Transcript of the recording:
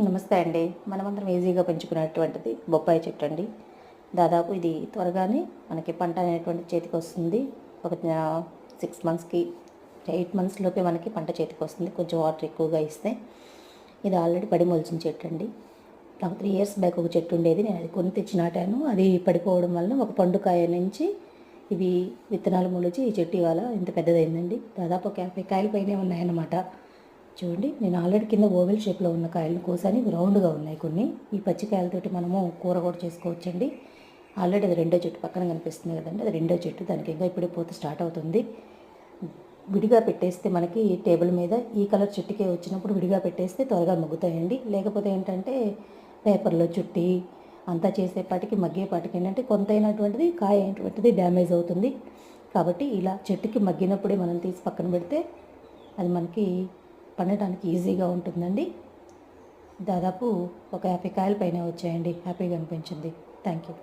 నమస్తే అండి. మనమందరం ఈజీగా పెంచుకునేటువంటిది బొప్పాయి చెట్టు అండి. దాదాపు ఇది త్వరగానే మనకి పంట అనేటువంటి చేతికి వస్తుంది. ఒక 6 మంత్స్‌కి 8 మంత్స్ లోపే మనకి పంట చేతికి వస్తుంది, కొంచెం వాటర్ ఎక్కువగా ఇస్తే. ఇది ఆల్రెడీ పడి మొలిచిన చెట్టు అండి. నాకు 3 ఇయర్స్ బ్యాక్ ఒక చెట్టు ఉండేది. నేను అది కొని తెచ్చి నాటాను. అది పడిపోవడం వలన ఒక పండుకాయ నుంచి ఇవి విత్తనాలు మొలిచి ఈ చెట్టు ఇవాళ ఇంత పెద్దదైందండి. దాదాపు ఒక 50 కాయల పైనే ఉన్నాయన్నమాట. చూడండి, నేను ఆల్రెడీ కింద ఓవెల్ షేప్లో ఉన్న కాయలను కోసాను. ఇవి రౌండ్గా ఉన్నాయి కొన్ని. ఈ పచ్చి కాయలతోటి మనము కూర కూడా చేసుకోవచ్చండి. ఆల్రెడీ అది రెండో చెట్టు పక్కన కనిపిస్తుంది కదండి, అది రెండో చెట్టు. దానికి ఇంకా ఇప్పుడే పూత స్టార్ట్ అవుతుంది. విడిగా పెట్టేస్తే మనకి టేబుల్ మీద ఈ కలర్ చెట్టుకే వచ్చినప్పుడు విడిగా పెట్టేస్తే త్వరగా మగ్గుతాయండి. లేకపోతే ఏంటంటే పేపర్లో చుట్టి అంతా చేసేపాటికి మగ్గేపాటికి ఏంటంటే కొంతైనటువంటిది కాయ అయినటువంటిది డ్యామేజ్ అవుతుంది. కాబట్టి ఇలా చెట్టుకి మగ్గినప్పుడే మనం తీసి పక్కన పెడితే అది మనకి పండటానికి ఈజీగా ఉంటుందండి. దాదాపు ఒక 50 కాయల పైన వచ్చాయండి. హ్యాపీగా అనిపించింది. Thank you.